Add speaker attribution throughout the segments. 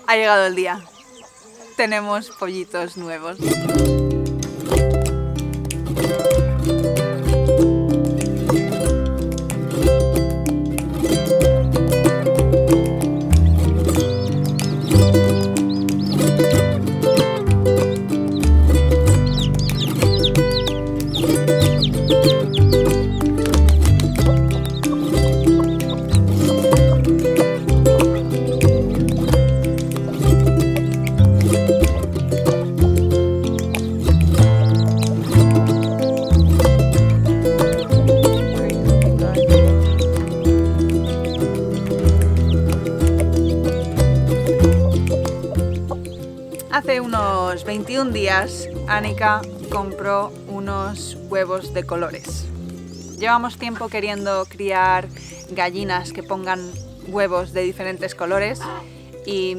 Speaker 1: Ha llegado el día. Tenemos pollitos nuevos. Hace unos 21 días, Annika compró unos huevos de colores. Llevamos tiempo queriendo criar gallinas que pongan huevos de diferentes colores y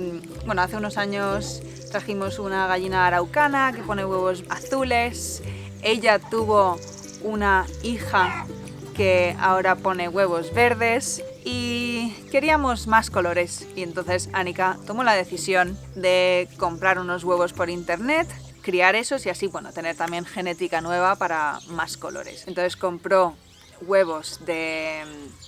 Speaker 1: bueno, hace unos años trajimos una gallina araucana que pone huevos azules. Ella tuvo una hija que ahora pone huevos verdes y queríamos más colores y entonces Annika tomó la decisión de comprar unos huevos por internet, criar esos y así, bueno, tener también genética nueva para más colores. Entonces compró huevos de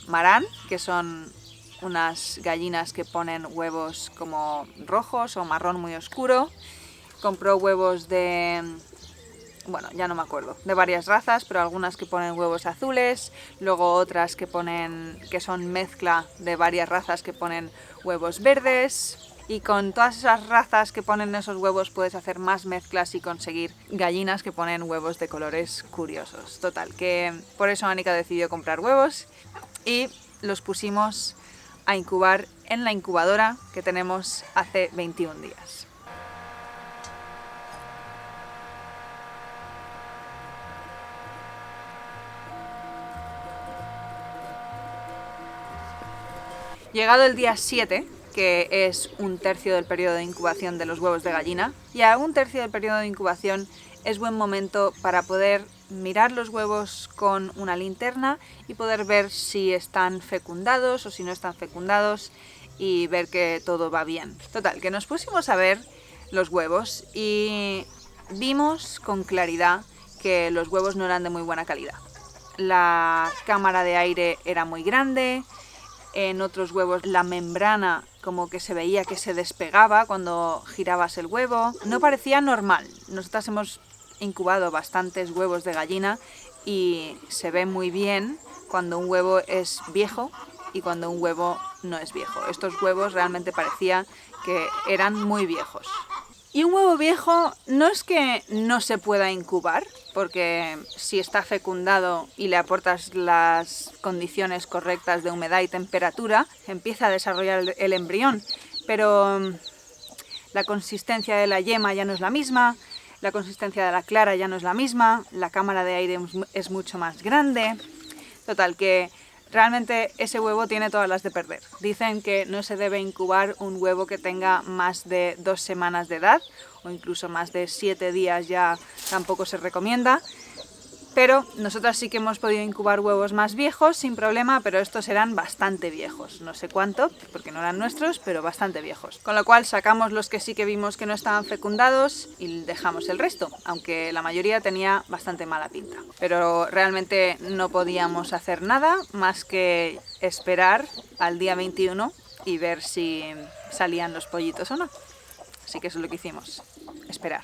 Speaker 1: Marán, que son unas gallinas que ponen huevos como rojos o marrón muy oscuro. Compró huevos de... bueno, ya no me acuerdo, de varias razas, pero algunas que ponen huevos azules, luego otras que son mezcla de varias razas que ponen huevos verdes, y con todas esas razas que ponen esos huevos puedes hacer más mezclas y conseguir gallinas que ponen huevos de colores curiosos. Total, que por eso Annika decidió comprar huevos y los pusimos a incubar en la incubadora que tenemos hace 21 días. Llegado el día 7, que es un tercio del periodo de incubación de los huevos de gallina, y a un tercio del periodo de incubación es buen momento para poder mirar los huevos con una linterna y poder ver si están fecundados o si no están fecundados y ver que todo va bien. Total, que nos pusimos a ver los huevos y vimos con claridad que los huevos no eran de muy buena calidad. La cámara de aire era muy grande. En otros huevos la membrana como que se veía que se despegaba cuando girabas el huevo. No parecía normal. Nosotras hemos incubado bastantes huevos de gallina y se ve muy bien cuando un huevo es viejo y cuando un huevo no es viejo. Estos huevos realmente parecía que eran muy viejos. Y un huevo viejo no es que no se pueda incubar, porque si está fecundado y le aportas las condiciones correctas de humedad y temperatura, empieza a desarrollar el embrión, pero la consistencia de la yema ya no es la misma, la consistencia de la clara ya no es la misma, la cámara de aire es mucho más grande. Total, que realmente ese huevo tiene todas las de perder. Dicen que no se debe incubar un huevo que tenga más de 2 semanas de edad o incluso más de 7 días ya tampoco se recomienda. Pero nosotras sí que hemos podido incubar huevos más viejos sin problema, pero estos eran bastante viejos. No sé cuánto, porque no eran nuestros, pero bastante viejos. Con lo cual sacamos los que sí que vimos que no estaban fecundados y dejamos el resto, aunque la mayoría tenía bastante mala pinta. Pero realmente no podíamos hacer nada más que esperar al día 21 y ver si salían los pollitos o no. Así que eso es lo que hicimos, esperar.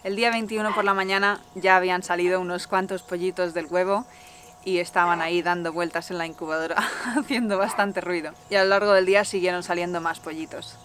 Speaker 1: El día 21 por la mañana ya habían salido unos cuantos pollitos del huevo y estaban ahí dando vueltas en la incubadora, haciendo bastante ruido. Y a lo largo del día siguieron saliendo más pollitos.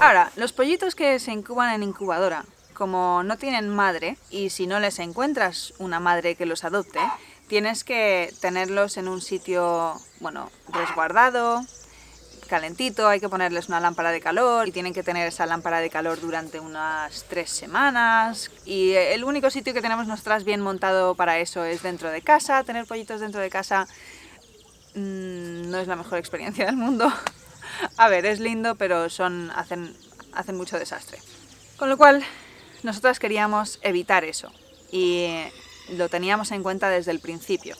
Speaker 1: Ahora, los pollitos que se incuban en incubadora, como no tienen madre, y si no les encuentras una madre que los adopte, tienes que tenerlos en un sitio, bueno, resguardado, calentito, hay que ponerles una lámpara de calor y tienen que tener esa lámpara de calor durante unas 3 semanas. Y el único sitio que tenemos nosotras bien montado para eso es dentro de casa. Tener pollitos dentro de casa no es la mejor experiencia del mundo. A ver, es lindo, pero hacen mucho desastre. Con lo cual, nosotras queríamos evitar eso y lo teníamos en cuenta desde el principio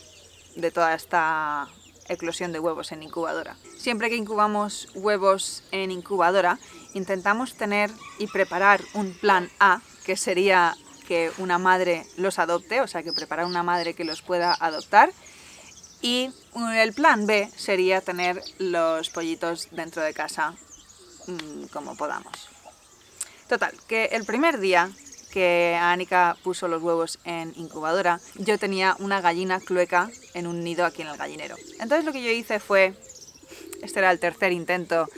Speaker 1: de toda esta eclosión de huevos en incubadora. Siempre que incubamos huevos en incubadora, intentamos tener y preparar un plan A, que sería que una madre los adopte, o sea, que preparar una madre que los pueda adoptar. Y el plan B sería tener los pollitos dentro de casa como podamos. Total, que el primer día que Anika puso los huevos en incubadora, yo tenía una gallina clueca en un nido aquí en el gallinero. Entonces lo que yo hice fue, este era el tercer intento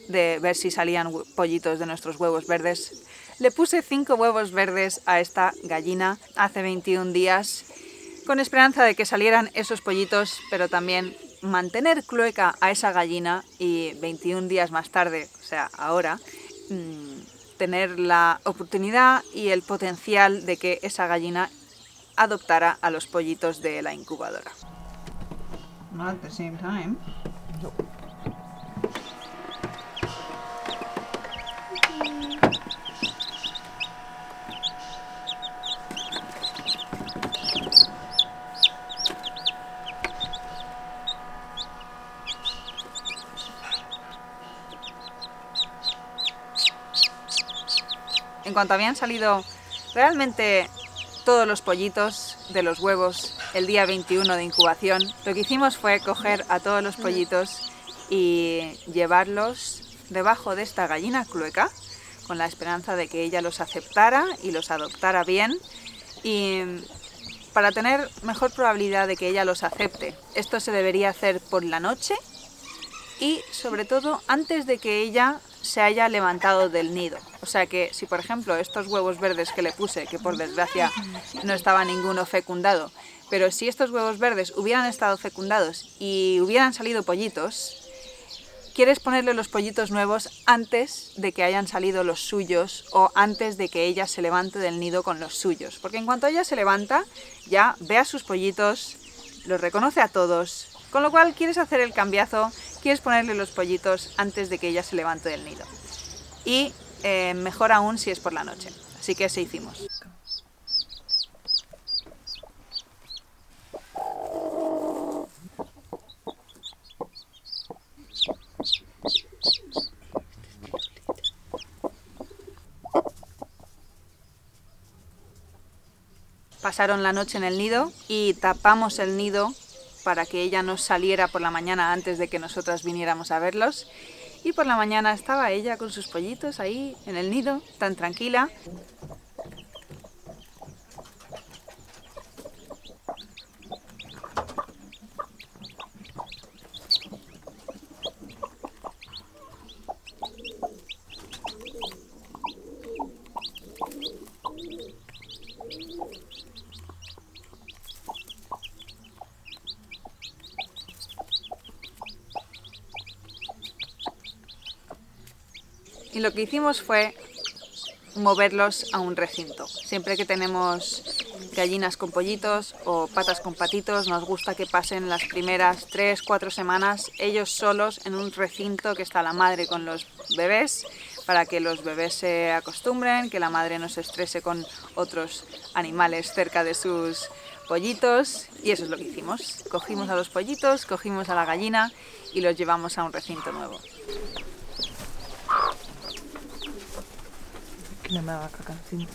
Speaker 1: de ver si salían pollitos de nuestros huevos verdes, le puse 5 huevos verdes a esta gallina hace 21 días, con esperanza de que salieran esos pollitos, pero también mantener clueca a esa gallina y 21 días más tarde, o sea, ahora, tener la oportunidad y el potencial de que esa gallina adoptara a los pollitos de la incubadora.
Speaker 2: Not at the same time.
Speaker 1: En cuanto habían salido realmente todos los pollitos de los huevos el día 21 de incubación, lo que hicimos fue coger a todos los pollitos y llevarlos debajo de esta gallina clueca, con la esperanza de que ella los aceptara y los adoptara bien, y para tener mejor probabilidad de que ella los acepte, esto se debería hacer por la noche y sobre todo antes de que ella se haya levantado del nido. O sea que si por ejemplo estos huevos verdes que le puse, que por desgracia no estaba ninguno fecundado, pero si estos huevos verdes hubieran estado fecundados y hubieran salido pollitos, quieres ponerle los pollitos nuevos antes de que hayan salido los suyos o antes de que ella se levante del nido con los suyos. Porque en cuanto ella se levanta, ya ve a sus pollitos, los reconoce a todos, con lo cual quieres hacer el cambiazo, quieres ponerle los pollitos antes de que ella se levante del nido. Y mejor aún si es por la noche. Así que eso hicimos. Pasaron la noche en el nido y tapamos el nido para que ella no saliera por la mañana antes de que nosotras viniéramos a verlos. Y por la mañana estaba ella con sus pollitos ahí en el nido, tan tranquila. Y lo que hicimos fue moverlos a un recinto. Siempre que tenemos gallinas con pollitos o patas con patitos, nos gusta que pasen las primeras 3-4 semanas ellos solos en un recinto que está la madre con los bebés, para que los bebés se acostumbren, que la madre no se estrese con otros animales cerca de sus pollitos. Y eso es lo que hicimos. Cogimos a los pollitos, cogimos a la gallina y los llevamos a un recinto nuevo.
Speaker 2: Que no me haga caca encima.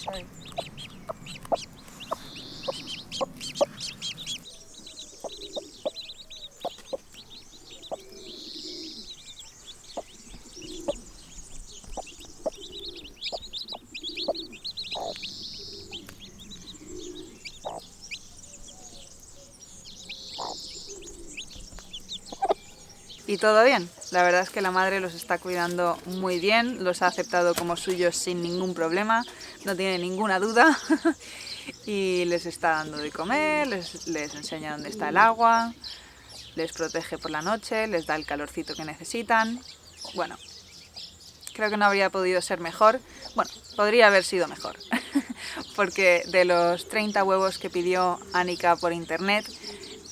Speaker 1: Sorry. Y todo bien, la verdad es que la madre los está cuidando muy bien, los ha aceptado como suyos sin ningún problema, no tiene ninguna duda y les está dando de comer, les enseña dónde está el agua, les protege por la noche, les da el calorcito que necesitan. Bueno, creo que no habría podido ser mejor, bueno, podría haber sido mejor, porque de los 30 huevos que pidió Annika por internet,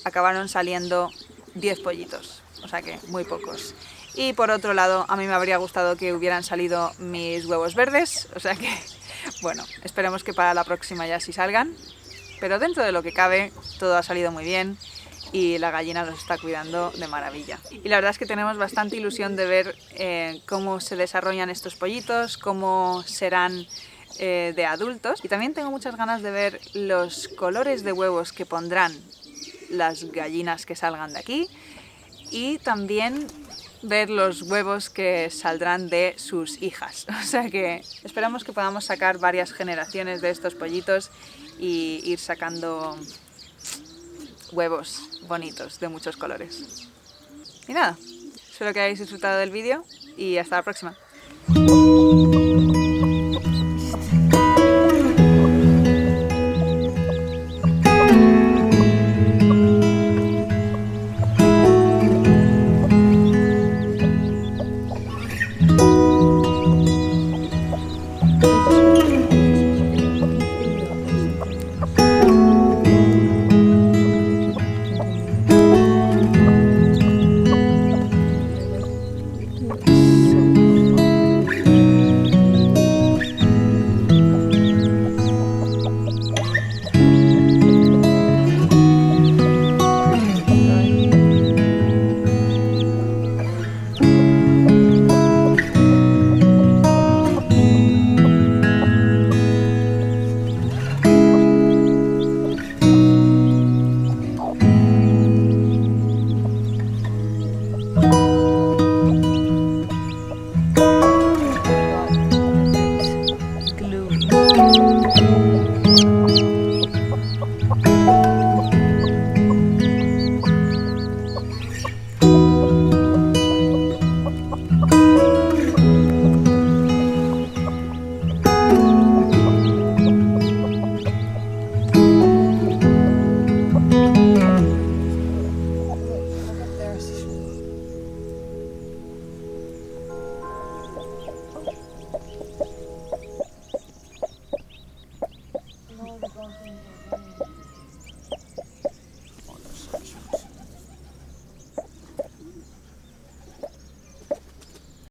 Speaker 1: acabaron saliendo 10 pollitos. O sea que muy pocos. Y por otro lado, a mí me habría gustado que hubieran salido mis huevos verdes. O sea que, bueno, esperemos que para la próxima ya sí salgan. Pero dentro de lo que cabe, todo ha salido muy bien y la gallina los está cuidando de maravilla. Y la verdad es que tenemos bastante ilusión de ver cómo se desarrollan estos pollitos, cómo serán de adultos. Y también tengo muchas ganas de ver los colores de huevos que pondrán las gallinas que salgan de aquí. Y también ver los huevos que saldrán de sus hijas. O sea que esperamos que podamos sacar varias generaciones de estos pollitos y ir sacando huevos bonitos de muchos colores. Y nada, espero que hayáis disfrutado del vídeo y hasta la próxima.